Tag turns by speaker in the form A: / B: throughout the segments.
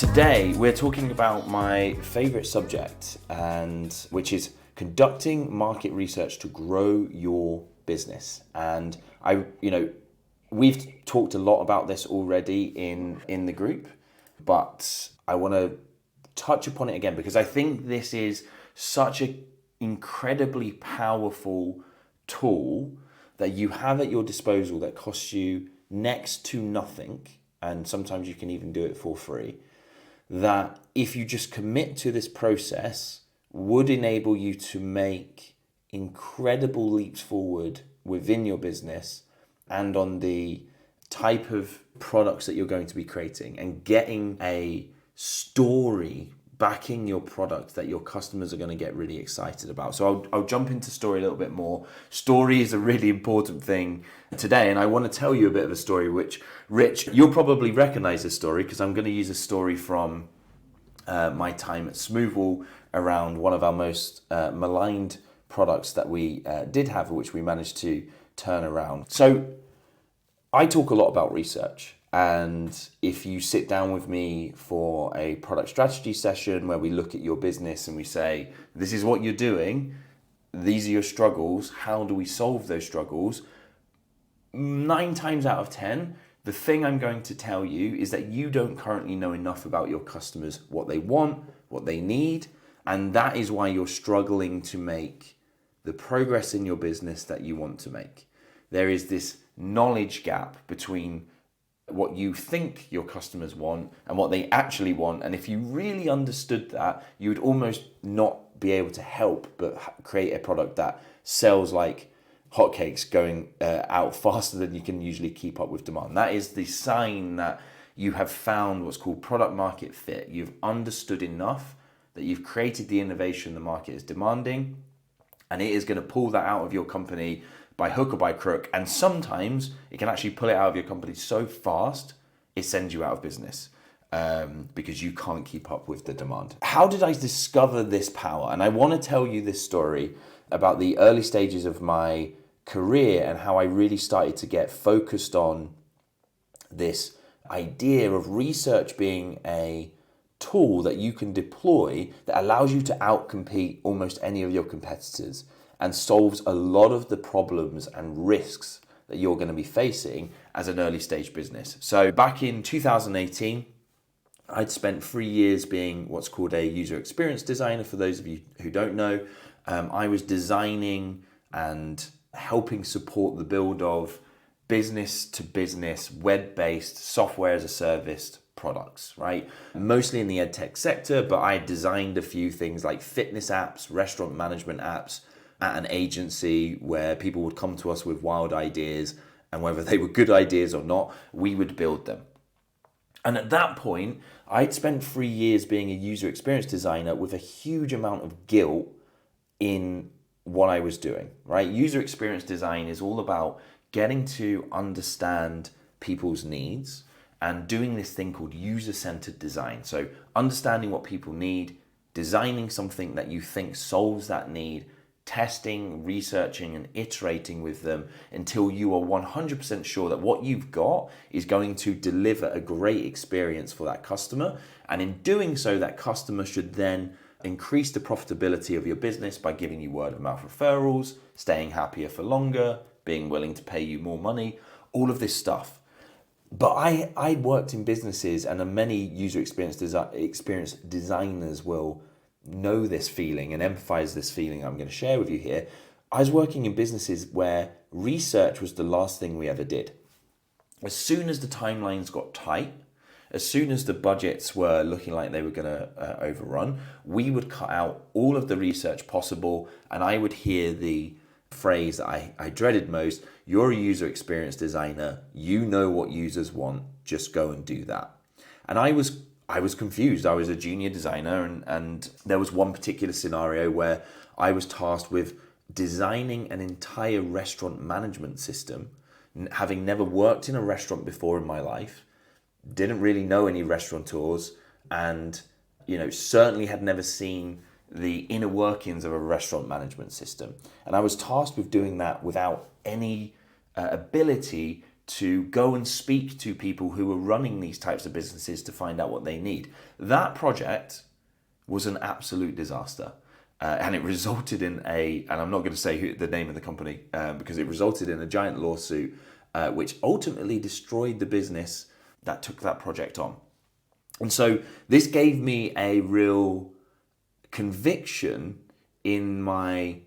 A: Today we're talking about my favorite subject, and which is conducting market research to grow your business. And we've talked a lot about this already in the group, but I want to touch upon it again because I think this is such an incredibly powerful tool that you have at your disposal that costs you next to nothing, and sometimes you can even do it for free, that if you just commit to this process would enable you to make incredible leaps forward within your business and on the type of products that you're going to be creating, and getting a story backing your product that your customers are going to get really excited about. So I'll jump into story a little bit more. Story is a really important thing today, and I want to tell you a bit of a story which, Rich, you'll probably recognize this story because I'm going to use a story from my time at Smoothwall around one of our most maligned products that we did have, which we managed to turn around. So I talk a lot about research. And if you sit down with me for a product strategy session where we look at your business and we say, this is what you're doing, these are your struggles, how do we solve those struggles? 9 times out of 10, the thing I'm going to tell you is that you don't currently know enough about your customers, what they want, what they need, and that is why you're struggling to make the progress in your business that you want to make. There is this knowledge gap between what you think your customers want and what they actually want. And if you really understood that, you would almost not be able to help but create a product that sells like hotcakes, going out faster than you can usually keep up with demand. That is the sign that you have found what's called product market fit. You've understood enough that you've created the innovation the market is demanding, and it is going to pull that out of your company by hook or by crook, and sometimes it can actually pull it out of your company so fast it sends you out of business because you can't keep up with the demand. How did I discover this power? And I want to tell you this story about the early stages of my career and how I really started to get focused on this idea of research being a tool that you can deploy that allows you to outcompete almost any of your competitors and solves a lot of the problems and risks that you're going to be facing as an early stage business. So back in 2018, I'd spent 3 years being what's called a user experience designer. For those of you who don't know, I was designing and helping support the build of business to business, web-based software as a service products, right? Mostly in the edtech sector, but I designed a few things like fitness apps, restaurant management apps, at an agency where people would come to us with wild ideas, and whether they were good ideas or not, we would build them. And at that point, I'd spent 3 years being a user experience designer with a huge amount of guilt in what I was doing, right? User experience design is all about getting to understand people's needs and doing this thing called user-centered design. So understanding what people need, designing something that you think solves that need, testing, researching, and iterating with them until you are 100% sure that what you've got is going to deliver a great experience for that customer. And in doing so, that customer should then increase the profitability of your business by giving you word of mouth referrals, staying happier for longer, being willing to pay you more money, all of this stuff. But I worked in businesses, and many user experience designers will know this feeling and empathize this feeling I'm going to share with you here. I was working in businesses where research was the last thing we ever did. As soon as the timelines got tight, as soon as the budgets were looking like they were going to overrun, we would cut out all of the research possible, and I would hear the phrase that I dreaded most: you're a user experience designer, you know what users want, just go and do that. And I was confused. I was a junior designer, and there was one particular scenario where I was tasked with designing an entire restaurant management system, having never worked in a restaurant before in my life, didn't really know any restaurateurs, and certainly had never seen the inner workings of a restaurant management system. And I was tasked with doing that without any ability to go and speak to people who were running these types of businesses to find out what they need. That project was an absolute disaster. And it resulted in and I'm not going to say the name of the company, because it resulted in a giant lawsuit, which ultimately destroyed the business that took that project on. And so this gave me a real conviction in my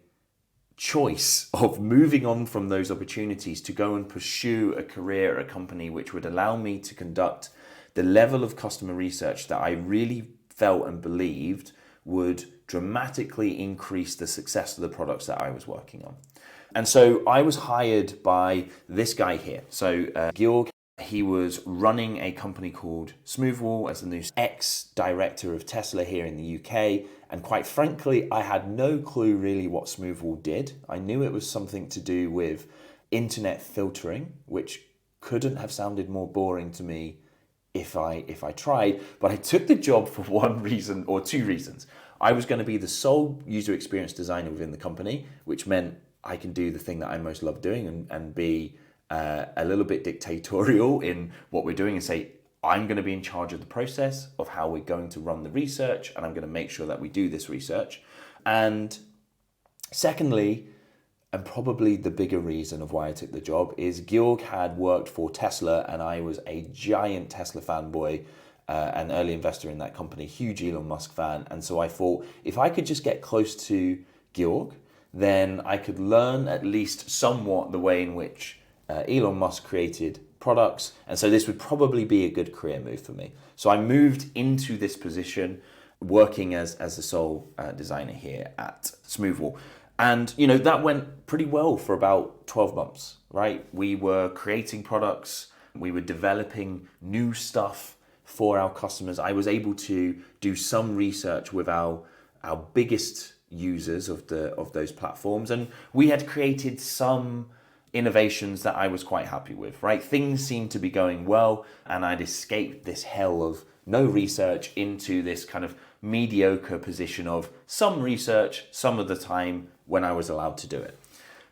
A: choice of moving on from those opportunities to go and pursue a career at a company which would allow me to conduct the level of customer research that I really felt and believed would dramatically increase the success of the products that I was working on. And so I was hired by this guy here. So Georg, he was running a company called Smoothwall as the new ex-director of Tesla here in the UK. And quite frankly, I had no clue really what Smoothwall did. I knew it was something to do with internet filtering, which couldn't have sounded more boring to me if I tried. But I took the job for one reason or two reasons. I was going to be the sole user experience designer within the company, which meant I can do the thing that I most love doing and be a little bit dictatorial in what we're doing and say, I'm going to be in charge of the process of how we're going to run the research, and I'm going to make sure that we do this research. And secondly, and probably the bigger reason of why I took the job, is Georg had worked for Tesla, and I was a giant Tesla fanboy, an early investor in that company, huge Elon Musk fan. And so I thought, if I could just get close to Georg, then I could learn at least somewhat the way in which Elon Musk created products. And so this would probably be a good career move for me. So I moved into this position working as the sole designer here at Smoothwall. And, that went pretty well for about 12 months, right? We were creating products. We were developing new stuff for our customers. I was able to do some research with our biggest users of those platforms. And we had created some innovations that I was quite happy with, right? Things seemed to be going well, and I'd escaped this hell of no research into this kind of mediocre position of some research some of the time when I was allowed to do it.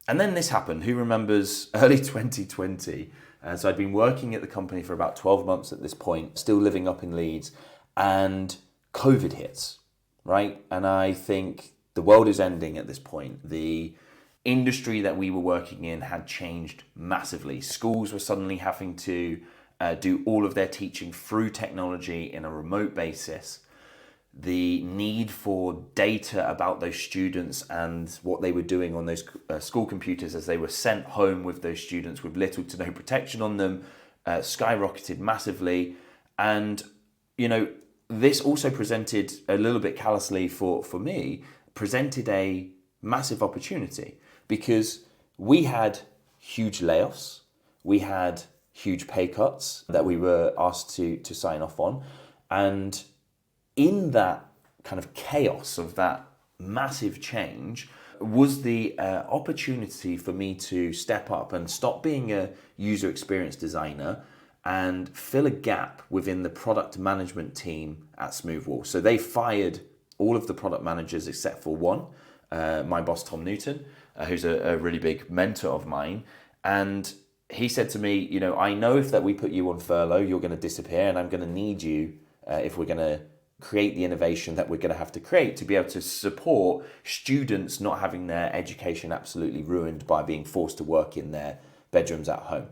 A: And then this happened. Who remembers early 2020? So I'd been working at the company for about 12 months at this point, still living up in Leeds, and COVID hits, right? And I think the world is ending at this point. The industry that we were working in had changed massively. Schools were suddenly having to do all of their teaching through technology in a remote basis. The need for data about those students and what they were doing on those school computers as they were sent home with those students with little to no protection on them skyrocketed massively. And, this also presented, a little bit callously for me, presented a massive opportunity, because we had huge layoffs, we had huge pay cuts that we were asked to sign off on. And in that kind of chaos of that massive change was the opportunity for me to step up and stop being a user experience designer and fill a gap within the product management team at Smoothwall. So they fired all of the product managers except for one, my boss, Tom Newton, who's a really big mentor of mine. And he said to me, I know if that we put you on furlough, you're going to disappear, and I'm going to need you if we're going to create the innovation that we're going to have to create to be able to support students not having their education absolutely ruined by being forced to work in their bedrooms at home.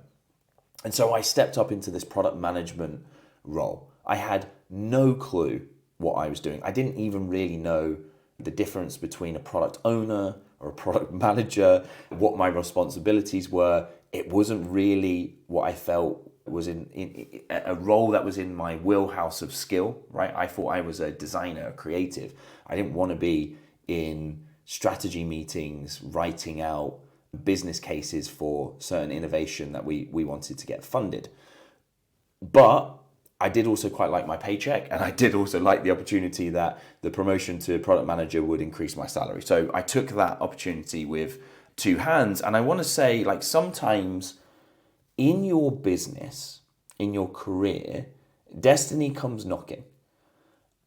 A: And so I stepped up into this product management role. I had no clue what I was doing. I didn't even really know the difference between a product owner or a product manager, what my responsibilities were. It wasn't really what I felt was in a role that was in my wheelhouse of skill, right? I thought I was a designer, a creative. I didn't want to be in strategy meetings, writing out business cases for certain innovation that we wanted to get funded. But I did also quite like my paycheck, and I did also like the opportunity that the promotion to product manager would increase my salary. So I took that opportunity with two hands. And I want to say, sometimes in your business, in your career, destiny comes knocking.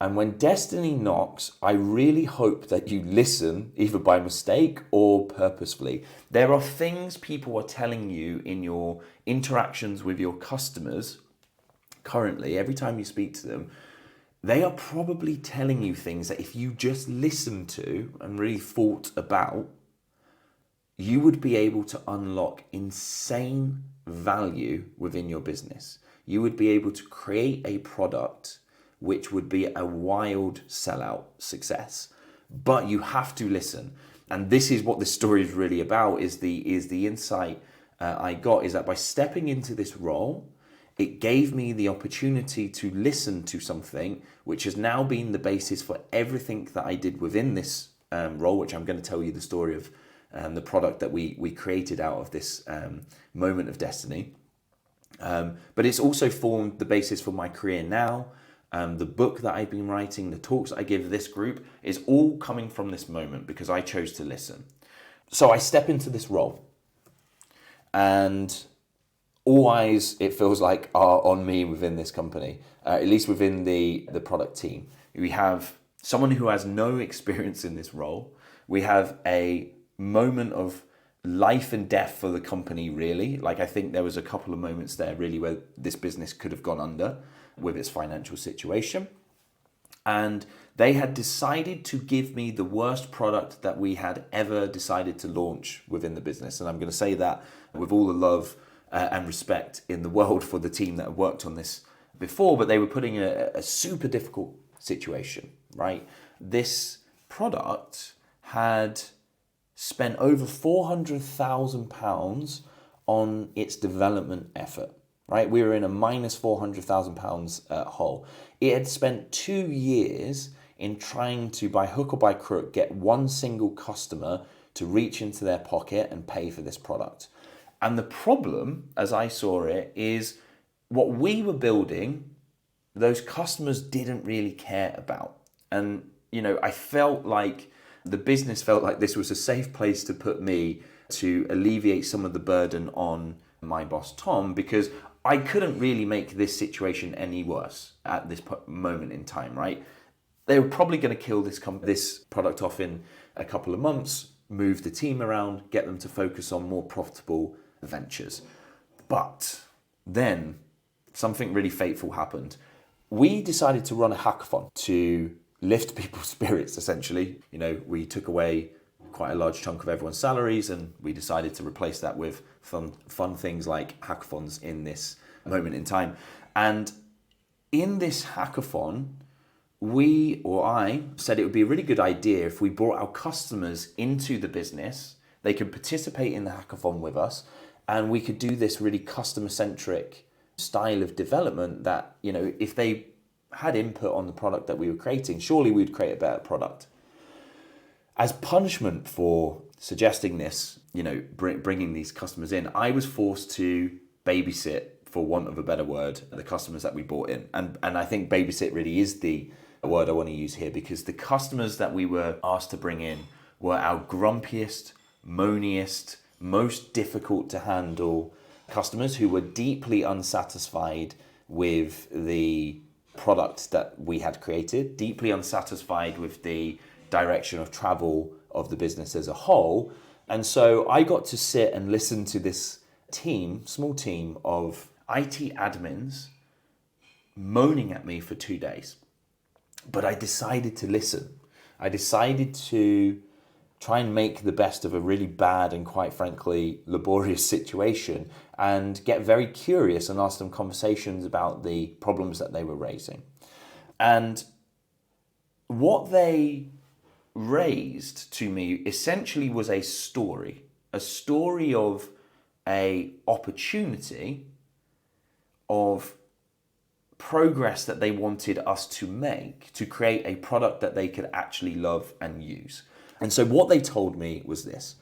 A: And when destiny knocks, I really hope that you listen, either by mistake or purposefully. There are things people are telling you in your interactions with your customers currently, every time you speak to them, they are probably telling you things that if you just listened to and really thought about, you would be able to unlock insane value within your business. You would be able to create a product which would be a wild sellout success. But you have to listen. And this is what this story is really about, is the insight I got, is that by stepping into this role, it gave me the opportunity to listen to something which has now been the basis for everything that I did within this role, which I'm going to tell you the story of the product that we created out of this moment of destiny. But it's also formed the basis for my career now. The book that I've been writing, the talks I give this group, is all coming from this moment because I chose to listen. So I step into this role and all eyes, it feels like, are on me within this company, at least within the product team. We have someone who has no experience in this role. We have a moment of life and death for the company, really. Like, I think there was a couple of moments there really where this business could have gone under with its financial situation. And they had decided to give me the worst product that we had ever decided to launch within the business. And I'm going to say that with all the love and respect in the world for the team that have worked on this before, but they were putting a super difficult situation, right? This product had spent over £400,000 on its development effort, right? We were in a minus £400,000 hole. It had spent 2 years in trying to, by hook or by crook, get one single customer to reach into their pocket and pay for this product. And the problem, as I saw it, is what we were building, those customers didn't really care about. And, I felt like the business felt like this was a safe place to put me to alleviate some of the burden on my boss, Tom, because I couldn't really make this situation any worse at this moment in time, right? They were probably going to kill this product off in a couple of months, move the team around, get them to focus on more profitable ventures. But then something really fateful happened. We decided to run a hackathon to lift people's spirits, essentially. We took away quite a large chunk of everyone's salaries and we decided to replace that with fun things like hackathons in this moment in time. And in this hackathon, I said it would be a really good idea if we brought our customers into the business. They could participate in the hackathon with us, and we could do this really customer-centric style of development that, if they had input on the product that we were creating, surely we'd create a better product. As punishment for suggesting this, bringing these customers in, I was forced to babysit, for want of a better word, the customers that we brought in. And I think babysit really is the word I want to use here, because the customers that we were asked to bring in were our grumpiest, moaniest, most difficult to handle customers who were deeply unsatisfied with the product that we had created, deeply unsatisfied with the direction of travel of the business as a whole. And so I got to sit and listen to this small team of IT admins moaning at me for 2 days. But I decided to listen. I decided to try and make the best of a really bad and, quite frankly, laborious situation, and get very curious and ask them conversations about the problems that they were raising. And what they raised to me essentially was a story of a opportunity of progress that they wanted us to make to create a product that they could actually love and use. And so what they told me was this: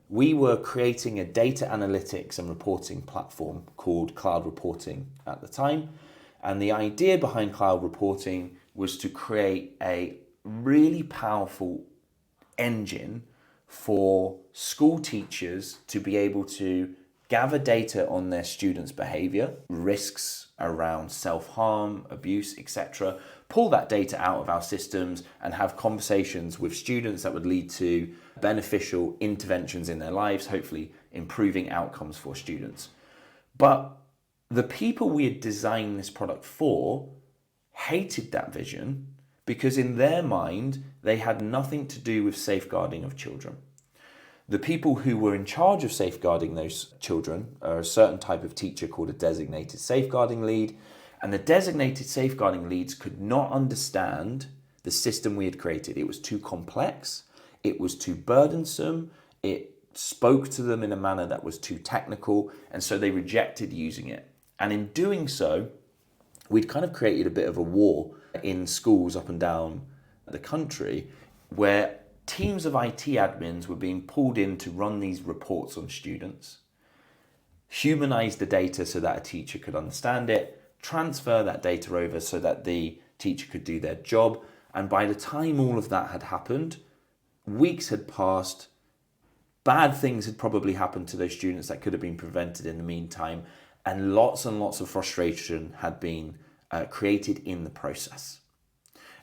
A: we were creating a data analytics and reporting platform called Cloud Reporting at the time. And the idea behind Cloud Reporting was to create a really powerful engine for school teachers to be able to gather data on their students' behavior, risks around self-harm, abuse, etc., pull that data out of our systems and have conversations with students that would lead to beneficial interventions in their lives, hopefully improving outcomes for students. But the people we had designed this product for hated that vision because in their mind, they had nothing to do with safeguarding of children. The people who were in charge of safeguarding those children are a certain type of teacher called a designated safeguarding lead. And the designated safeguarding leads could not understand the system we had created. It was too complex. It was too burdensome. It spoke to them in a manner that was too technical. And so they rejected using it. And in doing so, we'd kind of created a bit of a war in schools up and down the country where teams of IT admins were being pulled in to run these reports on students, humanize the data so that a teacher could understand it, transfer that data over so that the teacher could do their job. And by the time all of that had happened, weeks had passed, bad things had probably happened to those students that could have been prevented in the meantime, and lots of frustration had been created in the process.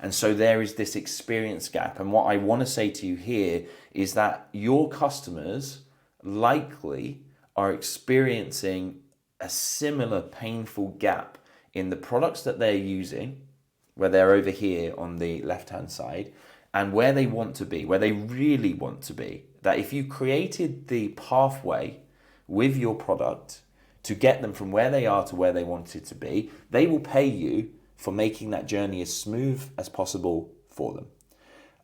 A: And so there is this experience gap. And what I want to say to you here is that your customers likely are experiencing a similar painful gap in the products that they're using, where they're over here on the left-hand side, and where they want to be, where they really want to be. That if you created the pathway with your product to get them from where they are to where they wanted to be, they will pay you for making that journey as smooth as possible for them.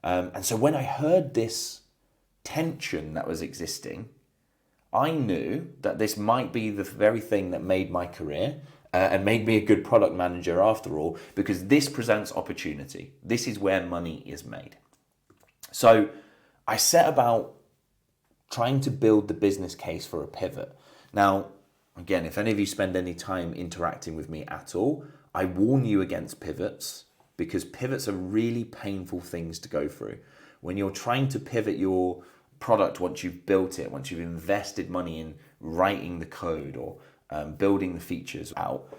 A: And so when I heard this tension that was existing, I knew that this might be the very thing that made my career and made me a good product manager after all, because this presents opportunity. This is where money is made. So I set about trying to build the business case for a pivot. Now, again, if any of you spend any time interacting with me at all, I warn you against pivots because pivots are really painful things to go through. When you're trying to pivot your product once you've built it, once you've invested money in writing the code or building the features out,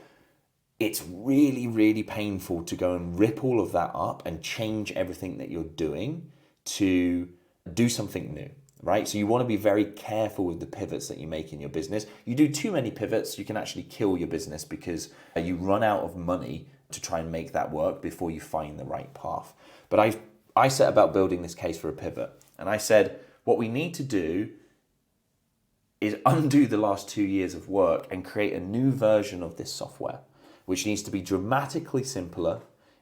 A: it's really painful to go and rip all of that up and change everything that you're doing to do something new. Right? So you want to be very careful with the pivots that you make in your business. You do too many pivots, you can actually kill your business because you run out of money to try and make that work before you find the right path. But I set about building this case for a pivot. And I said, what we need to do is undo the last 2 years of work and create a new version of this software, which needs to be dramatically simpler.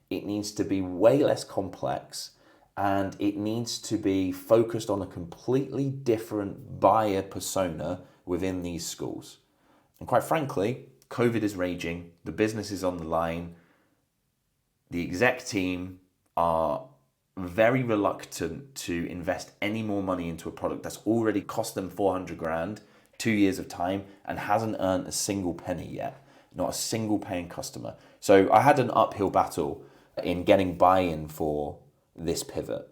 A: It needs to be way less complex. And it needs to be focused on a completely different buyer persona within these schools. And quite frankly, COVID is raging, the business is on the line, the exec team are very reluctant to invest any more money into a product that's already cost them 400 grand, 2 years of time, and hasn't earned a single penny yet, not a single paying customer. So I had an uphill battle in getting buy-in for this pivot.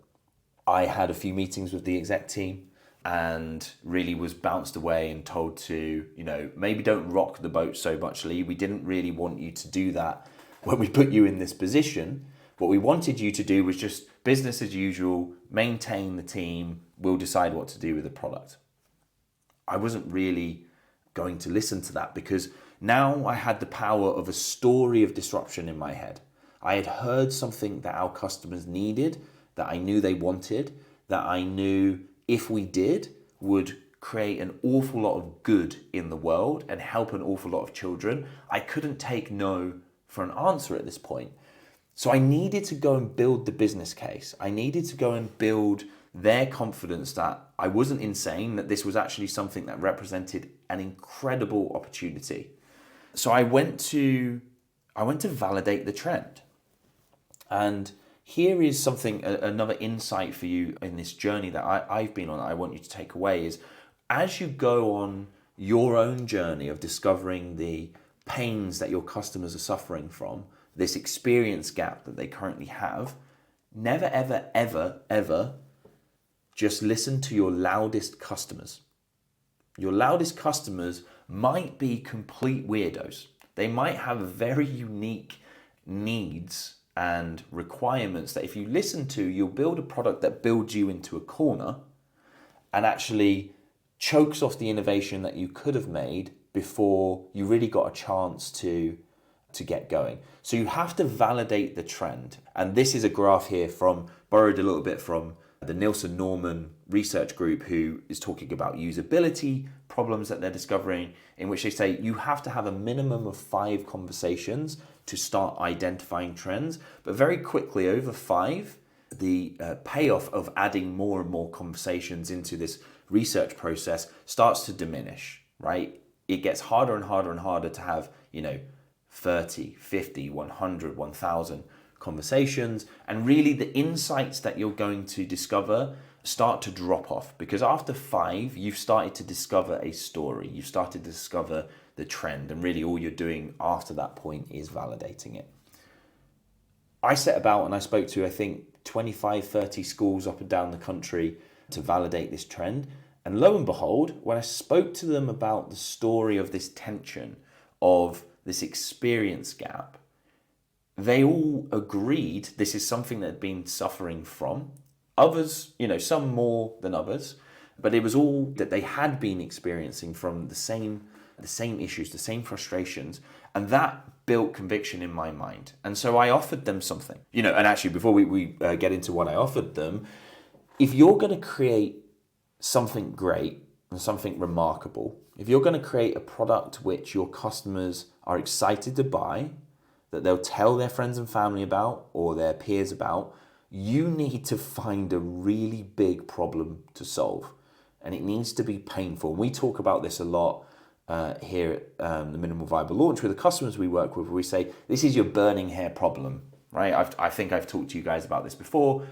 A: I had a few meetings with the exec team and really was bounced away and told to, maybe don't rock the boat so much, Lee. We didn't really want you to do that when we put you in this position. What we wanted you to do was just business as usual, maintain the team, we'll decide what to do with the product. I wasn't really going to listen to that because now I had the power of a story of disruption in my head. I had heard something that our customers needed, that I knew they wanted, that I knew if we did would create an awful lot of good in the world and help an awful lot of children. I couldn't take no for an answer at this point. So I needed to go and build the business case. I needed to go and build their confidence that I wasn't insane, that this was actually something that represented an incredible opportunity. So I went to validate the trend. And here is something, another insight for you in this journey that I've been on, that I want you to take away is, as you go on your own journey of discovering the pains that your customers are suffering from, this experience gap that they currently have, never, ever just listen to your loudest customers. Your loudest customers might be complete weirdos. They might have very unique needs and requirements that if you listen to, you'll build a product that builds you into a corner and actually chokes off the innovation that you could have made before you really got a chance to get going. So you have to validate the trend. And this is a graph here borrowed a little bit from the Nielsen Norman research group, who is talking about usability problems that they're discovering, in which they say you have to have a minimum of 5 conversations to start identifying trends. But very quickly, over 5, the payoff of adding more and more conversations into this research process starts to diminish, right? It gets harder and harder and harder to have, 30, 50, 100, 1,000 conversations. And really the insights that you're going to discover start to drop off, because after 5, you've started to discover a story. You've started to discover the trend. And really all you're doing after that point is validating it. I set about and I spoke to, I think, 25, 30 schools up and down the country to validate this trend. And lo and behold, when I spoke to them about the story of this tension, of this experience gap, they all agreed this is something that had been suffering from. Others, some more than others, but it was all that they had been experiencing from the same issues, the same frustrations, and that built conviction in my mind. And so I offered them something, and actually before we get into what I offered them, if you're going to create something great and something remarkable, if you're going to create a product which your customers are excited to buy, that they'll tell their friends and family about or their peers about, you need to find a really big problem to solve. And it needs to be painful. And we talk about this a lot here at the Minimal Viable Launch with the customers we work with, where we say, this is your burning hair problem, right? I think I've talked to you guys about this before.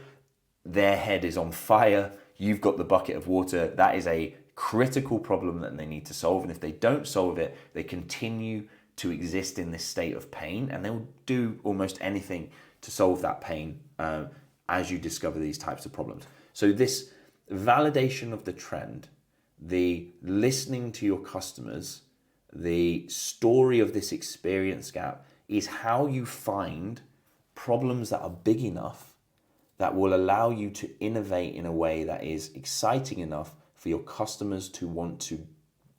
A: Their head is on fire. You've got the bucket of water. That is a critical problem that they need to solve. And if they don't solve it, they continue to exist in this state of pain, and they'll do almost anything to solve that pain as you discover these types of problems. So this validation of the trend, the listening to your customers, the story of this experience gap is how you find problems that are big enough that will allow you to innovate in a way that is exciting enough for your customers to want to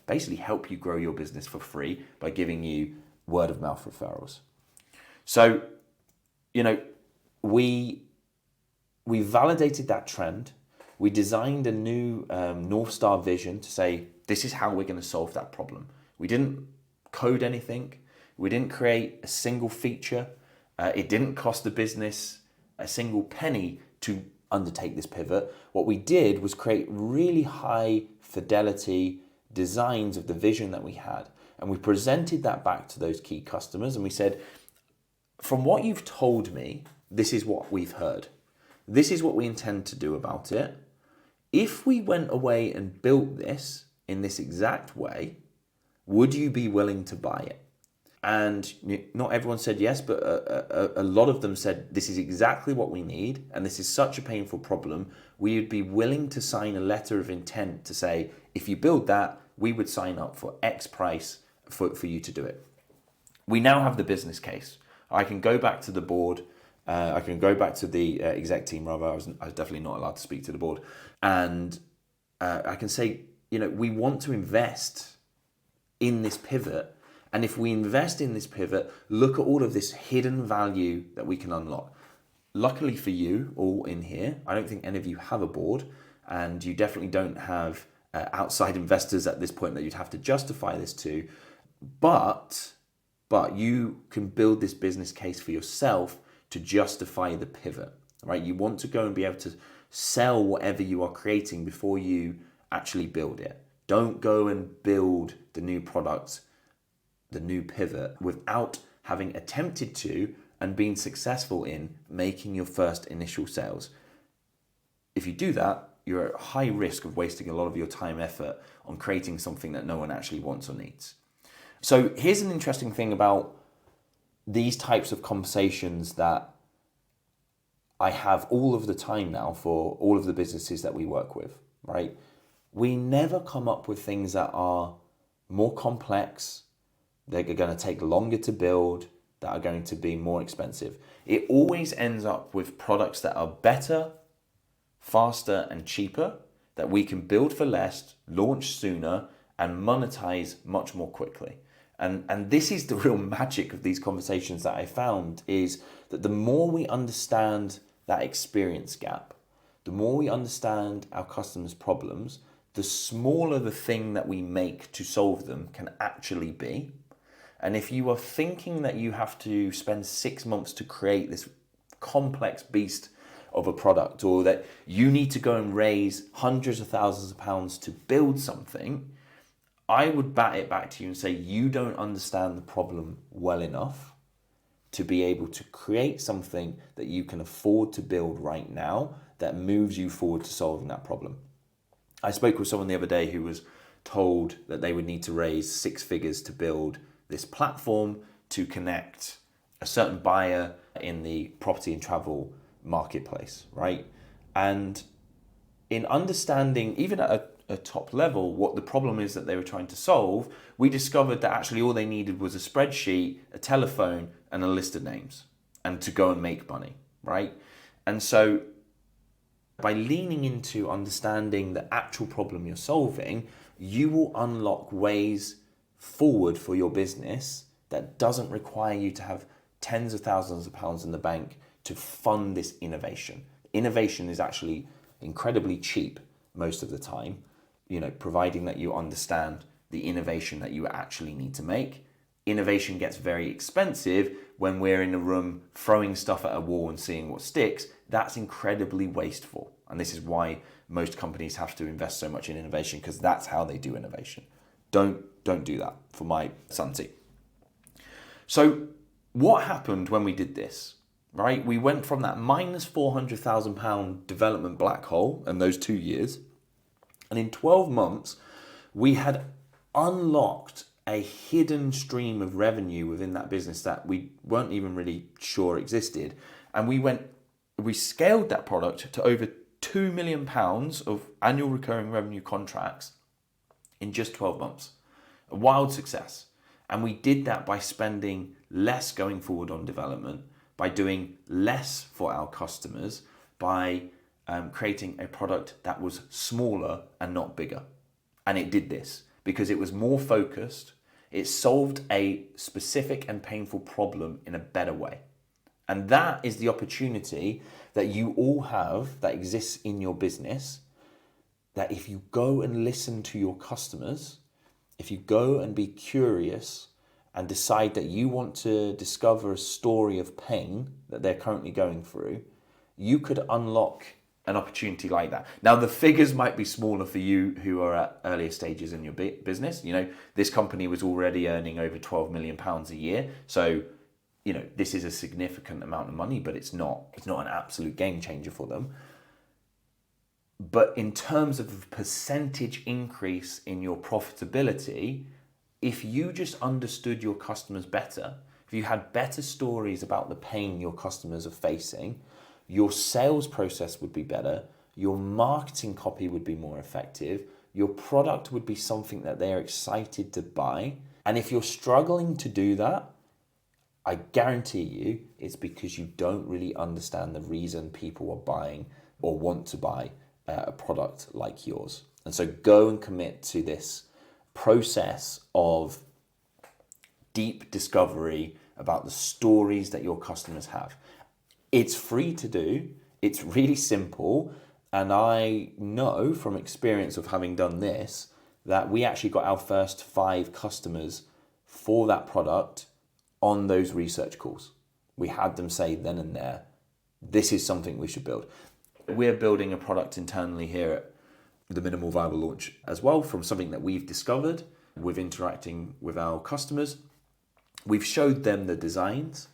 A: basically help you grow your business for free by giving you word of mouth referrals. So, we validated that trend. We designed a new North Star vision to say, this is how we're going to solve that problem. We didn't code anything. We didn't create a single feature. It didn't cost the business a single penny to undertake this pivot. What we did was create really high fidelity designs of the vision that we had. And we presented that back to those key customers. And we said, from what you've told me, this is what we've heard. This is what we intend to do about it. If we went away and built this in this exact way, would you be willing to buy it? And not everyone said yes, but a lot of them said, this is exactly what we need. And this is such a painful problem. We would be willing to sign a letter of intent to say, if you build that, we would sign up for X price for you to do it. We now have the business case. I can go back to the board. I can go back to the exec team, rather. I was definitely not allowed to speak to the board. And I can say, we want to invest in this pivot. And if we invest in this pivot, look at all of this hidden value that we can unlock. Luckily for you all in here, I don't think any of you have a board, and you definitely don't have outside investors at this point that you'd have to justify this to. But you can build this business case for yourself to justify the pivot, right? You want to go and be able to sell whatever you are creating before you actually build it. Don't go and build the new product, the new pivot, without having attempted to and been successful in making your first initial sales. If you do that, you're at high risk of wasting a lot of your time, effort on creating something that no one actually wants or needs. So here's an interesting thing about these types of conversations that I have all of the time now for all of the businesses that we work with, right? we never come up with things that are more complex, they're going to take longer to build, that are going to be more expensive. It always ends up with products that are better, faster, and cheaper, that we can build for less, launch sooner, and monetize much more quickly. And this is the real magic of these conversations that I found, is that the more we understand that experience gap, the more we understand our customers' problems, the smaller the thing that we make to solve them can actually be. And if you are thinking that you have to spend 6 months to create this complex beast of a product, or that you need to go and raise hundreds of thousands of pounds to build something, I would bat it back to you and say you don't understand the problem well enough to be able to create something that you can afford to build right now that moves you forward to solving that problem. I spoke with someone the other day who was told that they would need to raise 6 figures to build this platform to connect a certain buyer in the property and travel marketplace, right? And in understanding, even at a top level, what the problem is that they were trying to solve, we discovered that actually all they needed was a spreadsheet, a telephone, and a list of names, and to go and make money, right? And so by leaning into understanding the actual problem you're solving, you will unlock ways forward for your business that doesn't require you to have tens of thousands of pounds in the bank to fund this innovation. Innovation is actually incredibly cheap most of the time, providing that you understand the innovation that you actually need to make. Innovation gets very expensive when we're in a room throwing stuff at a wall and seeing what sticks. That's incredibly wasteful. And this is why most companies have to invest so much in innovation, because that's how they do innovation. Don't do that, for my sanity. So what happened when we did this, right? We went from that minus £400,000 development black hole in those 2 years. And in 12 months, we had unlocked a hidden stream of revenue within that business that we weren't even really sure existed. And we scaled that product to over £2 million of annual recurring revenue contracts in just 12 months. A wild success. And we did that by spending less going forward on development, by doing less for our customers, by creating a product that was smaller and not bigger. And it did this because it was more focused. It solved a specific and painful problem in a better way. And that is the opportunity that you all have that exists in your business, that if you go and listen to your customers, if you go and be curious and decide that you want to discover a story of pain that they're currently going through, you could unlock an opportunity like that. Now, the figures might be smaller for you who are at earlier stages in your business. This company was already earning over £12 million a year. So, this is a significant amount of money, but it's not an absolute game changer for them. But in terms of the percentage increase in your profitability, if you just understood your customers better, if you had better stories about the pain your customers are facing, your sales process would be better, your marketing copy would be more effective, your product would be something that they're excited to buy. And if you're struggling to do that, I guarantee you it's because you don't really understand the reason people are buying or want to buy a product like yours. And so go and commit to this process of deep discovery about the stories that your customers have. It's free to do. It's really simple. And I know from experience of having done this that we actually got our first 5 customers for that product on those research calls. We had them say then and there, this is something we should build. We're building a product internally here at the Minimal Viable launch as well, from something that we've discovered with interacting with our customers. We've showed them the designs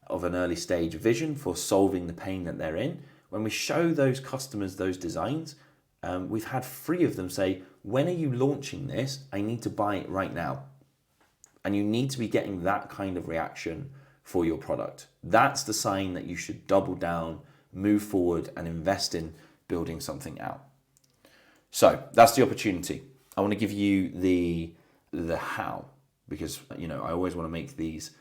A: of an early stage vision for solving the pain that they're in. When we show those customers those designs, we've had 3 of them say, when are you launching this? I need to buy it right now. And you need to be getting that kind of reaction for your product. That's the sign that you should double down, move forward, and invest in building something out. So that's the opportunity. I want to give you the how, because I always want to make these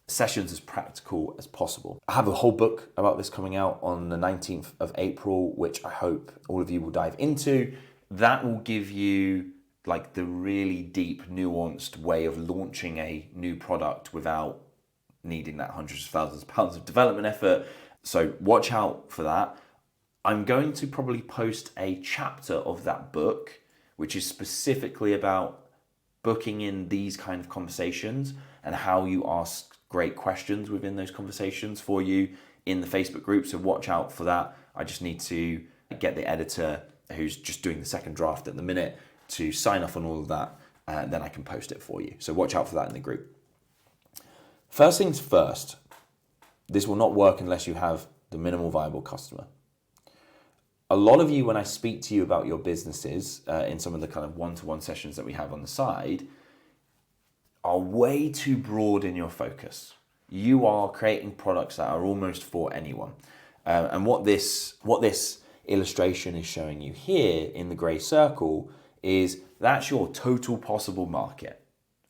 A: sessions as practical as possible. I have a whole book about this coming out on the 19th of April, which I hope all of you will dive into. That will give you like the really deep, nuanced way of launching a new product without needing that hundreds of thousands of pounds of development effort. So watch out for that. I'm going to probably post a chapter of that book, which is specifically about booking in these kind of conversations and how you ask great questions within those conversations for you in the Facebook group. So watch out for that. I just need to get the editor, who's just doing the second draft at the minute, to sign off on all of that, and then I can post it for you. So watch out for that in the group. First things first, this will not work unless you have the minimal viable customer. A lot of you, when I speak to you about your businesses in some of the kind of one-to-one sessions that we have on the side, are way too broad in your focus. You are creating products that are almost for anyone. And what this illustration is showing you here in the gray circle is that's your total possible market.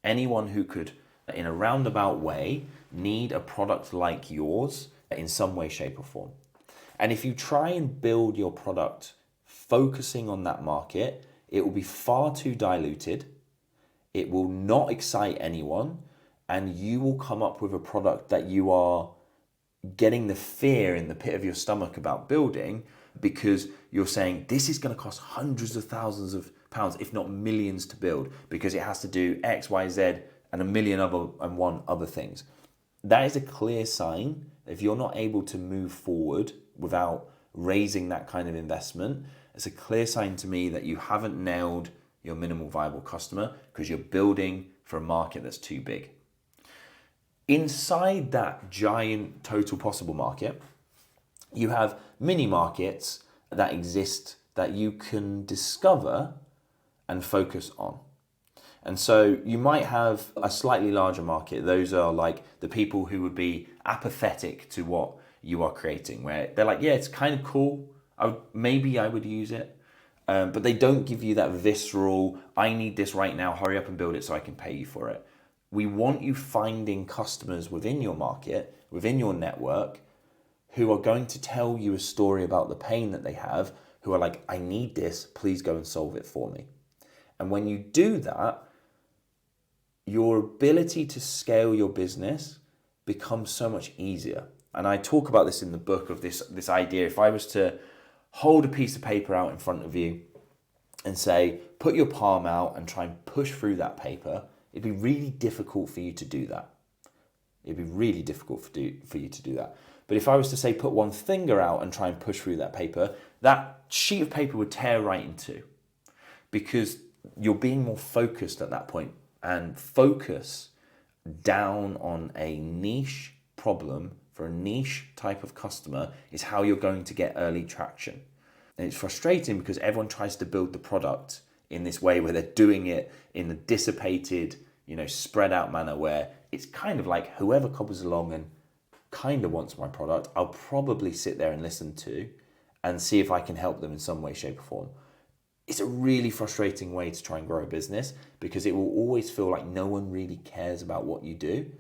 A: Anyone who could, in a roundabout way, need a product like yours in some way, shape, or form. And if you try and build your product focusing on that market, it will be far too diluted. It will not excite anyone, and you will come up with a product that you are getting the fear in the pit of your stomach about building, because you're saying this is going to cost hundreds of thousands of pounds, if not millions, to build, because it has to do X, Y, Z, and a million other things. That is a clear sign. If you're not able to move forward without raising that kind of investment, it's a clear sign to me that you haven't nailed your minimal viable customer, because you're building for a market that's too big. Inside that giant total possible market, you have mini markets that exist that you can discover and focus on. And so you might have a slightly larger market. Those are like the people who would be apathetic to what you are creating, where they're like, yeah, it's kind of cool. Maybe I would use it. But they don't give you that visceral, I need this right now, hurry up and build it so I can pay you for it. We want you finding customers within your market, within your network, who are going to tell you a story about the pain that they have, who are like, I need this, please go and solve it for me. And when you do that, your ability to scale your business becomes so much easier. And I talk about this in the book, of this idea. If I was to hold a piece of paper out in front of you and say, put your palm out and try and push through that paper, it'd be really difficult for you to do that. It'd be really difficult for you to do that. But if I was to say, put one finger out and try and push through that paper, that sheet of paper would tear right in two, because you're being more focused at that point. And focus down on a niche problem for a niche type of customer is how you're going to get early traction. And it's frustrating because everyone tries to build the product in this way where they're doing it in a dissipated, spread out manner, where it's kind of like whoever comes along and kind of wants my product, I'll probably sit there and listen to and see if I can help them in some way, shape, or form. It's a really frustrating way to try and grow a business, because it will always feel like no one really cares about what you do.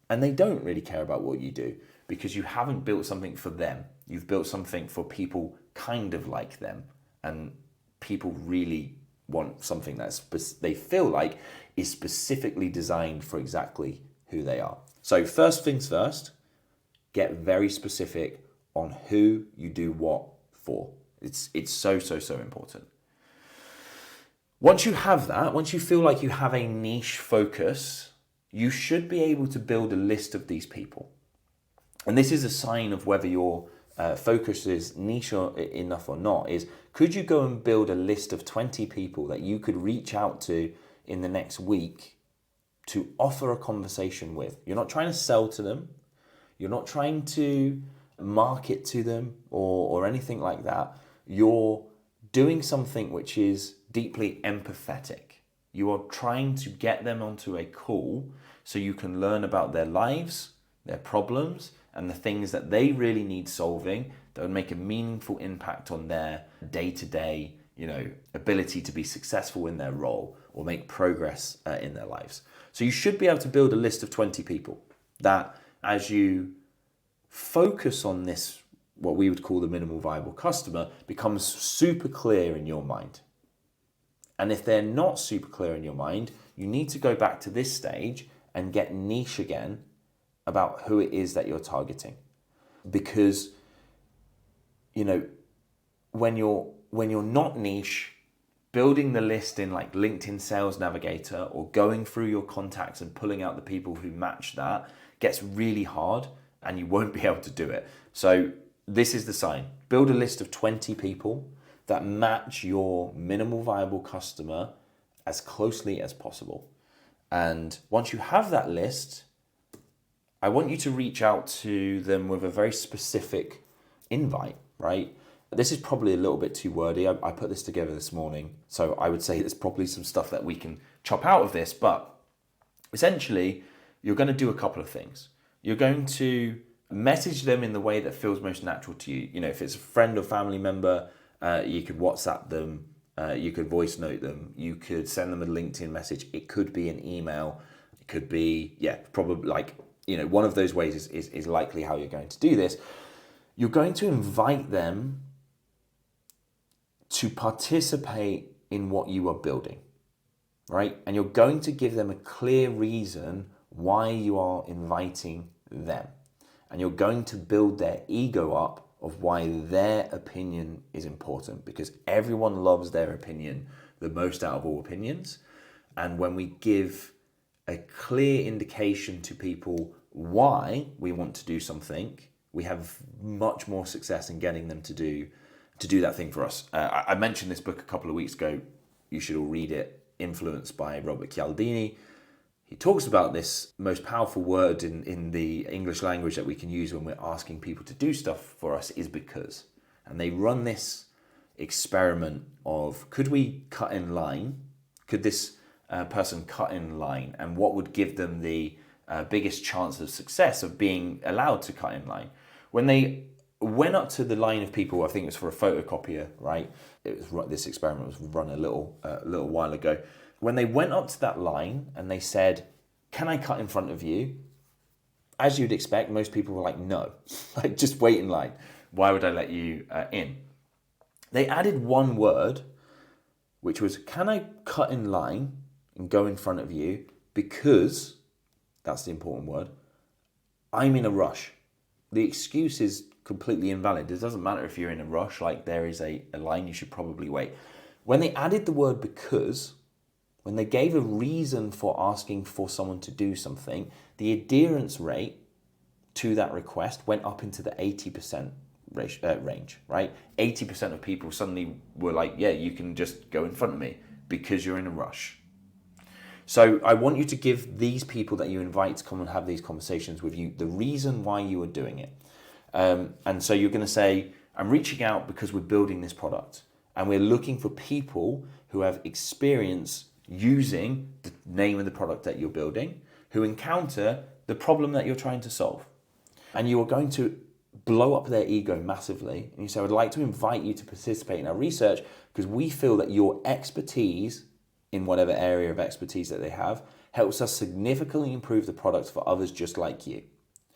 A: And they don't really care about what you do, because you haven't built something for them. You've built something for people kind of like them. And people really want something that they feel like is specifically designed for exactly who they are. So first things first, get very specific on who you do what for. It's so important. Once you have that, once you feel like you have a niche focus, you should be able to build a list of these people. And this is a sign of whether your focus is niche enough or not, is could you go and build a list of 20 people that you could reach out to in the next week to offer a conversation with? You're not trying to sell to them. You're not trying to market to them or anything like that. You're doing something which is deeply empathetic. You are trying to get them onto a call so you can learn about their lives, their problems, and the things that they really need solving that would make a meaningful impact on their day-to-day, ability to be successful in their role or make progress in their lives. So you should be able to build a list of 20 people that, as you focus on this, what we would call the minimal viable customer, becomes super clear in your mind. And if they're not super clear in your mind, you need to go back to this stage and get niche again about who it is that you're targeting. Because, when you're not niche, building the list in like LinkedIn Sales Navigator or going through your contacts and pulling out the people who match that gets really hard and you won't be able to do it. So this is the sign. Build a list of 20 people that match your minimal viable customer as closely as possible. And once you have that list, I want you to reach out to them with a very specific invite, right? This is probably a little bit too wordy. I put this together this morning, so I would say there's probably some stuff that we can chop out of this, but essentially, you're going to do a couple of things. You're going to message them in the way that feels most natural to you. If it's a friend or family member, you could WhatsApp them, you could voice note them, you could send them a LinkedIn message. It could be an email. It could be, probably like, one of those ways is likely how you're going to do this. You're going to invite them to participate in what you are building, right? And you're going to give them a clear reason why you are inviting them. And you're going to build their ego up of why their opinion is important, because everyone loves their opinion the most out of all opinions. And when we give a clear indication to people why we want to do something, we have much more success in getting them to do that thing for us. I mentioned this book a couple of weeks ago. You should all read it, Influenced by Robert Cialdini. He talks about this most powerful word in the English language that we can use when we're asking people to do stuff for us is because. And they run this experiment of, could we cut in line? Could this person cut in line? And what would give them the biggest chance of success of being allowed to cut in line? When they went up to the line of people, I think it was for a photocopier, right? This experiment was run a little while ago. When they went up to that line and they said, "Can I cut in front of you?" As you'd expect, most people were like, "No, like just wait in line. Why would I let you in?" They added one word, which was, "Can I cut in line and go in front of you because," that's the important word, "I'm in a rush." The excuse is completely invalid. It doesn't matter if you're in a rush, like there is a line, you should probably wait. When they added the word because, when they gave a reason for asking for someone to do something, the adherence rate to that request went up into the 80% range, right? 80% of people suddenly were like, yeah, you can just go in front of me because you're in a rush. So I want you to give these people that you invite to come and have these conversations with you the reason why you are doing it. And so you're going to say, I'm reaching out because we're building this product and we're looking for people who have experience using the name of the product that you're building, who encounter the problem that you're trying to solve. And you are going to blow up their ego massively. And you say, I'd like to invite you to participate in our research because we feel that your expertise in whatever area of expertise that they have helps us significantly improve the products for others just like you.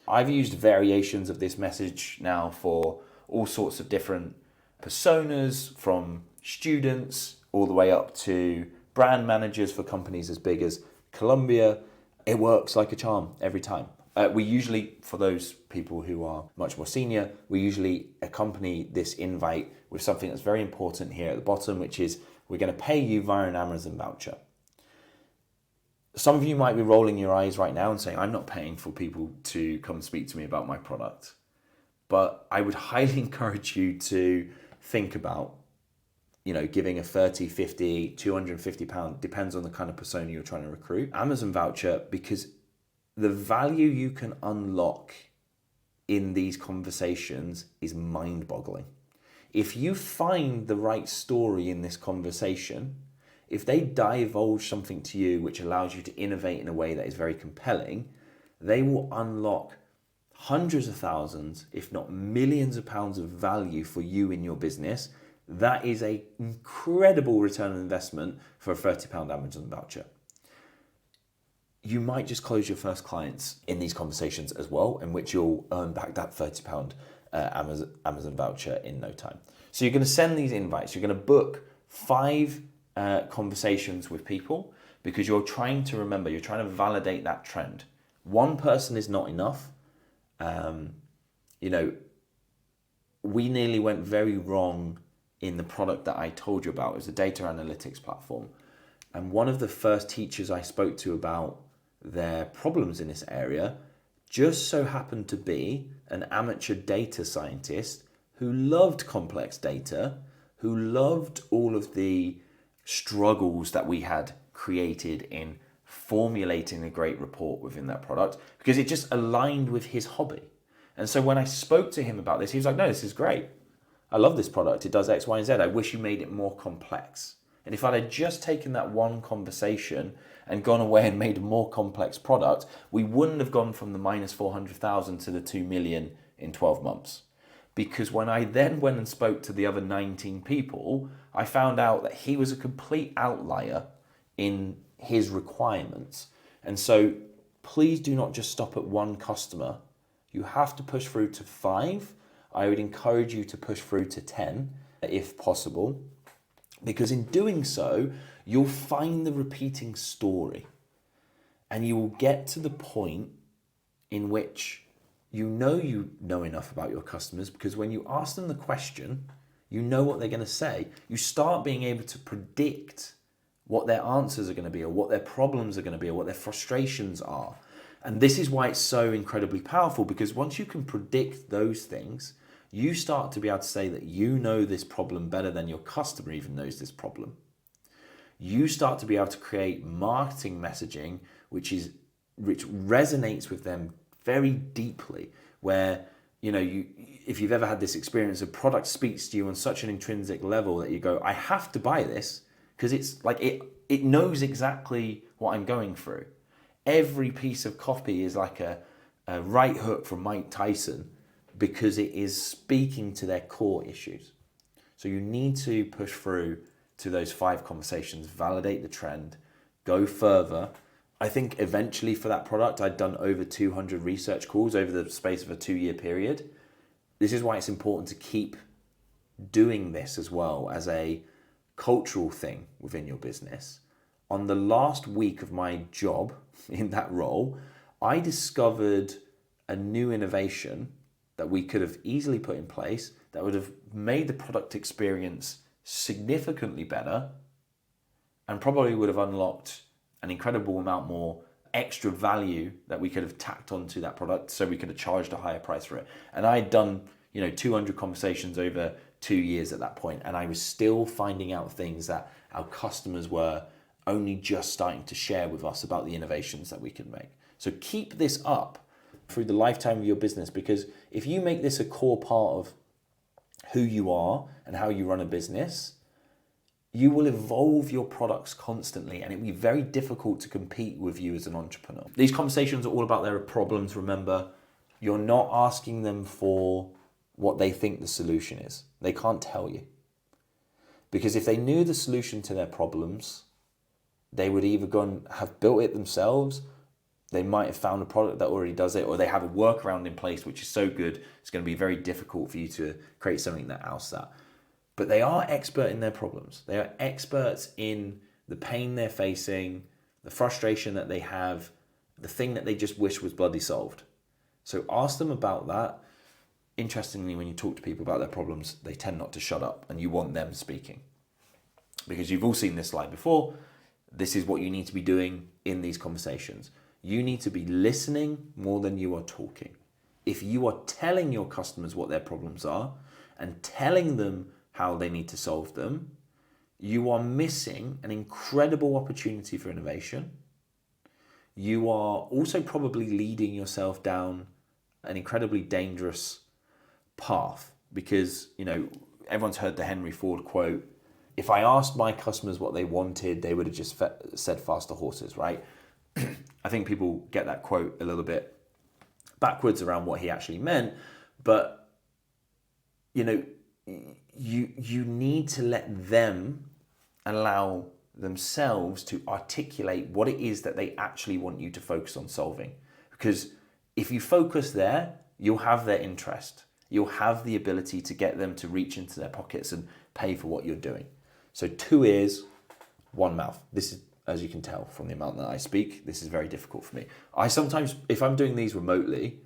A: I've used variations of this message now for all sorts of different personas, from students all the way up to brand managers for companies as big as Columbia. It works like a charm every time. We usually, for those people who are much more senior, we usually accompany this invite with something that's very important here at the bottom, which is we're going to pay you via an Amazon voucher. Some of you might be rolling your eyes right now and saying, I'm not paying for people to come speak to me about my product. But I would highly encourage you to think about, giving a 30, 50, 250 pound, depends on the kind of persona you're trying to recruit, Amazon voucher, because the value you can unlock in these conversations is mind-boggling. If you find the right story in this conversation, if they divulge something to you which allows you to innovate in a way that is very compelling, they will unlock hundreds of thousands, if not millions of pounds of value for you in your business that is an incredible return on investment for a £30 Amazon voucher. You might just close your first clients in these conversations as well, in which you'll earn back that £30 Amazon voucher in no time. So you're going to send these invites. You're going to book 5 conversations with people, because you're trying to remember, you're trying to validate that trend. One person is not enough. We nearly went very wrong in the product that I told you about. It was a data analytics platform. And one of the first teachers I spoke to about their problems in this area just so happened to be an amateur data scientist who loved complex data, who loved all of the struggles that we had created in formulating a great report within that product, because it just aligned with his hobby. And so when I spoke to him about this, he was like, no, this is great. I love this product. It does X, Y, and Z. I wish you made it more complex. And if I had just taken that one conversation and gone away and made a more complex product, we wouldn't have gone from the minus 400,000 to the 2 million in 12 months. Because when I then went and spoke to the other 19 people, I found out that he was a complete outlier in his requirements. And so please do not just stop at one customer. You have to push through to 5. I would encourage you to push through to 10 if possible, because in doing so, you'll find the repeating story, and you will get to the point in which you know enough about your customers, because when you ask them the question, you know what they're going to say. You start being able to predict what their answers are going to be, or what their problems are going to be, or what their frustrations are. And this is why it's so incredibly powerful, because once you can predict those things, you start to be able to say that you know this problem better than your customer even knows this problem. You start to be able to create marketing messaging which resonates with them very deeply, where if you've ever had this experience, a product speaks to you on such an intrinsic level that you go, I have to buy this, because it's like it knows exactly what I'm going through. Every piece of copy is like a right hook from Mike Tyson, because it is speaking to their core issues. So you need to push through to those 5 conversations, validate the trend, go further. I think eventually for that product, I'd done over 200 research calls over the space of a 2-year period. This is why it's important to keep doing this as well as a cultural thing within your business. On the last week of my job in that role, I discovered a new innovation that we could have easily put in place that would have made the product experience significantly better, and probably would have unlocked an incredible amount more extra value that we could have tacked onto that product, so we could have charged a higher price for it. And I had done 200 conversations over 2 years at that point, and I was still finding out things that our customers were only just starting to share with us about the innovations that we can make. So keep this up through the lifetime of your business, because if you make this a core part of who you are and how you run a business, you will evolve your products constantly, and it will be very difficult to compete with you as an entrepreneur. These conversations are all about their problems. Remember, you're not asking them for what they think the solution is. They can't tell you. Because if they knew the solution to their problems, they would either go and have built it themselves, they might have found a product that already does it, or they have a workaround in place which is so good it's going to be very difficult for you to create something that outs that. But they are expert in their problems. They are experts in the pain they're facing, the frustration that they have, the thing that they just wish was bloody solved. So ask them about that. Interestingly, when you talk to people about their problems, they tend not to shut up, and you want them speaking. Because you've all seen this slide before. This is what you need to be doing in these conversations. You need to be listening more than you are talking. If you are telling your customers what their problems are and telling them how they need to solve them, you are missing an incredible opportunity for innovation. You are also probably leading yourself down an incredibly dangerous path, because, everyone's heard the Henry Ford quote, if I asked my customers what they wanted, they would have just said faster horses, right? I think people get that quote a little bit backwards around what he actually meant, but you need to let them allow themselves to articulate what it is that they actually want you to focus on solving. Because if you focus there, you'll have their interest. You'll have the ability to get them to reach into their pockets and pay for what you're doing. So 2 ears, 1 mouth. This is, as you can tell from the amount that I speak, this is very difficult for me. I sometimes, if I'm doing these remotely,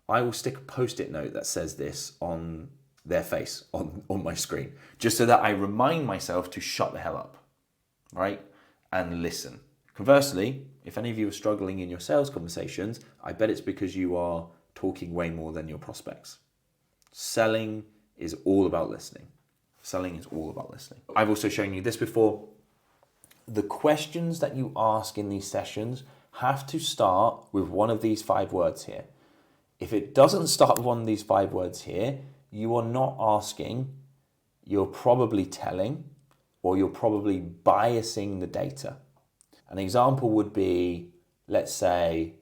A: I will stick a post-it note that says this on their face, on my screen, just so that I remind myself to shut the hell up, right? And listen. Conversely, if any of you are struggling in your sales conversations, I bet it's because you are talking way more than your prospects. Selling is all about listening. Selling is all about listening. I've also shown you this before. The questions that you ask in these sessions have to start with one of these 5 words here. If it doesn't start with one of these 5 words here, you are not asking, you're probably telling, or you're probably biasing the data. An example would be, let's say,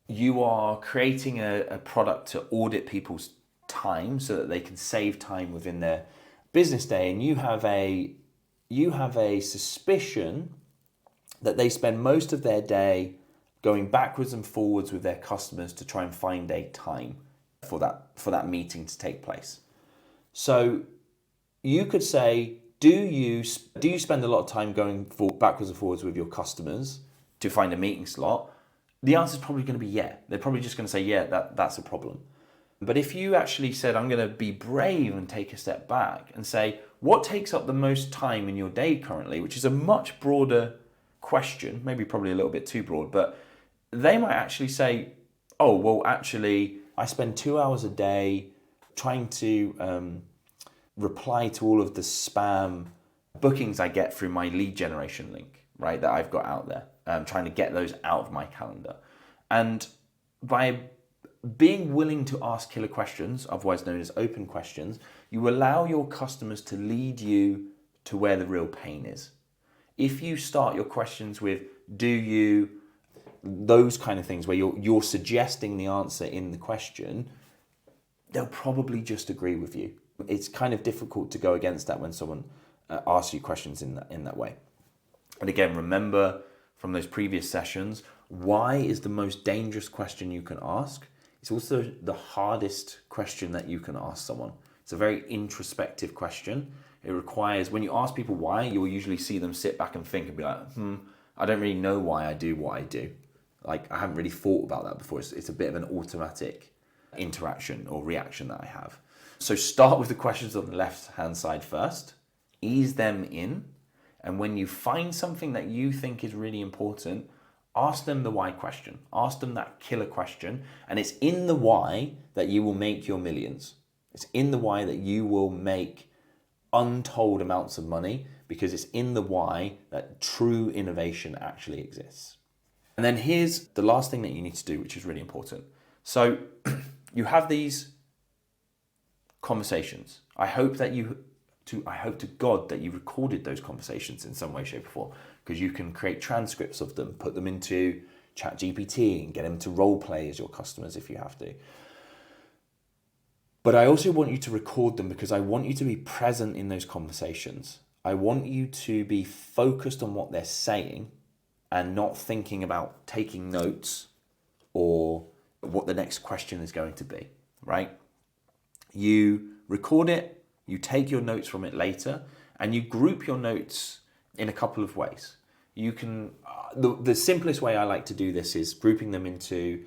A: you are creating a product to audit people's time so that they can save time within their business day, and you have a suspicion that they spend most of their day going backwards and forwards with their customers to try and find a time for that meeting to take place. So you could say, do you spend a lot of time going backwards and forwards with your customers to find a meeting slot? The answer is probably going to be yeah. They're probably just going to say, yeah, that's a problem. But if you actually said, I'm going to be brave and take a step back and say, what takes up the most time in your day currently, which is a much broader question, maybe probably a little bit too broad, but they might actually say, oh, well, actually, I spend 2 hours a day trying to reply to all of the spam bookings I get through my lead generation link, right, that I've got out there. Trying to get those out of my calendar. And by being willing to ask killer questions, otherwise known as open questions, you allow your customers to lead you to where the real pain is. If you start your questions with, do you, those kind of things where you're suggesting the answer in the question, they'll probably just agree with you. It's kind of difficult to go against that when someone asks you questions in that way. And again, remember from those previous sessions, why is the most dangerous question you can ask? It's also the hardest question that you can ask someone. It's a very introspective question. It requires, when you ask people why, you'll usually see them sit back and think and be like, I don't really know why I do what I do. Like, I haven't really thought about that before. It's a bit of an automatic interaction or reaction that I have. So start with the questions on the left-hand side first, ease them in, and when you find something that you think is really important, ask them the why question. Ask them that killer question, and it's in the why that you will make your millions. It's in the why that you will make untold amounts of money, because it's in the why that true innovation actually exists. And then here's the last thing that you need to do, which is really important. So you have these conversations. I hope to God that you recorded those conversations in some way, shape, or form, because you can create transcripts of them, put them into ChatGPT and get them to role play as your customers if you have to. But I also want you to record them because I want you to be present in those conversations. I want you to be focused on what they're saying and not thinking about taking notes or what the next question is going to be, right? You record it, you take your notes from it later, and you group your notes in a couple of ways. You can, the simplest way I like to do this is grouping them into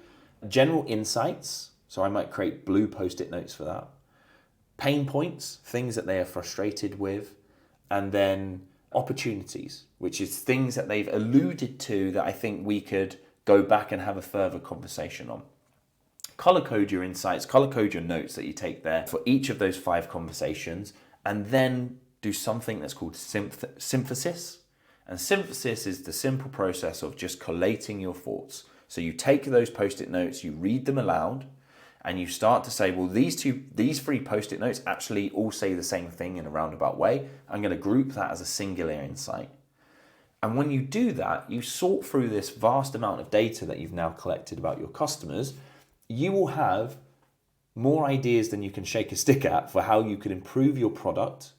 A: general insights. So I might create blue post-it notes for that. Pain points, things that they are frustrated with, and then opportunities, which is things that they've alluded to that I think we could go back and have a further conversation on. Color code your insights, color code your notes that you take there for each of those 5 conversations, and then do something that's called synthesis. And synthesis is the simple process of just collating your thoughts. So you take those post-it notes, you read them aloud, and you start to say, well, these 3 post-it notes actually all say the same thing in a roundabout way. I'm going to group that as a singular insight. And when you do that, you sort through this vast amount of data that you've now collected about your customers. You will have more ideas than you can shake a stick at for how you could improve your product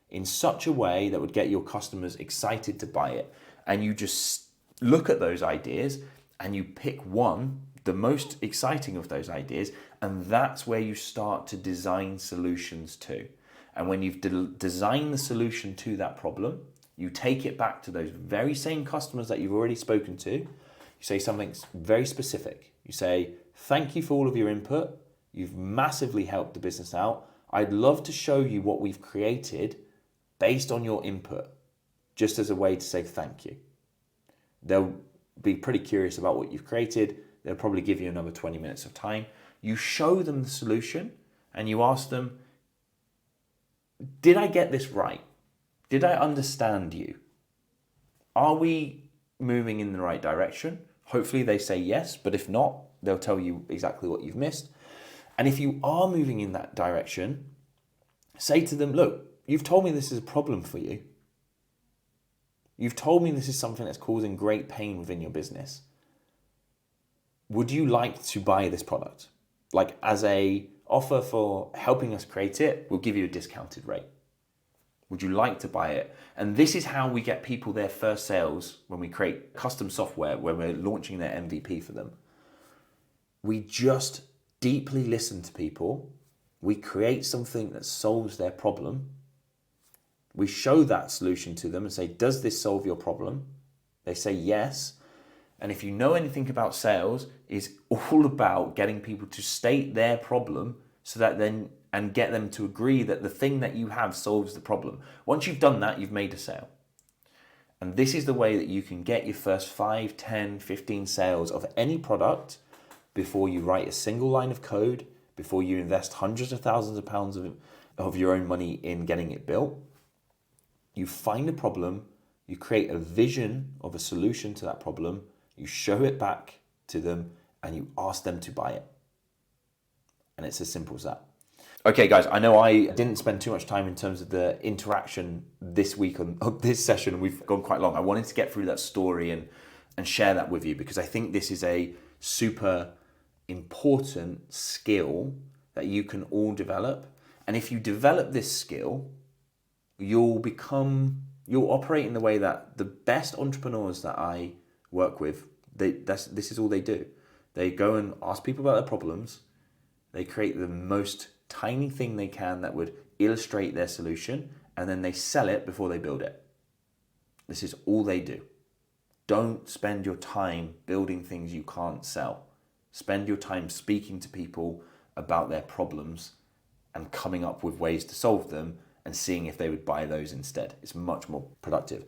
A: in such a way that would get your customers excited to buy it. And you just look at those ideas and you pick one, the most exciting of those ideas, and that's where you start to design solutions to. And when you've designed the solution to that problem, you take it back to those very same customers that you've already spoken to. You say something very specific. You say, thank you for all of your input. You've massively helped the business out. I'd love to show you what we've created based on your input, just as a way to say thank you. They'll be pretty curious about what you've created. They'll probably give you another 20 minutes of time. You show them the solution and you ask them, did I get this right? Did I understand you? Are we moving in the right direction? Hopefully they say yes, but if not, they'll tell you exactly what you've missed. And if you are moving in that direction, say to them, look, you've told me this is a problem for you. You've told me this is something that's causing great pain within your business. Would you like to buy this product? Like, as a offer for helping us create it, we'll give you a discounted rate. Would you like to buy it? And this is how we get people their first sales when we create custom software, when we're launching their MVP for them. We just deeply listen to people. We create something that solves their problem. We show that solution to them and say, does this solve your problem? They say yes. And if you know anything about sales, it's all about getting people to state their problem so that then, and get them to agree that the thing that you have solves the problem. Once you've done that, you've made a sale. And this is the way that you can get your first 5, 10, 15 sales of any product before you write a single line of code, before you invest hundreds of thousands of pounds of your own money in getting it built. You find a problem, you create a vision of a solution to that problem, you show it back to them, and you ask them to buy it. And it's as simple as that. Okay, guys, I know I didn't spend too much time in terms of the interaction this week on this session. We've gone quite long. I wanted to get through that story and share that with you because I think this is a super important skill that you can all develop. And if you develop this skill, you'll operate in the way that the best entrepreneurs that I work with, this is all they do. They go and ask people about their problems. They create the most tiny thing they can that would illustrate their solution, and then they sell it before they build it. This is all they do. Don't spend your time building things you can't sell. Spend your time speaking to people about their problems and coming up with ways to solve them and seeing if they would buy those instead. It's much more productive.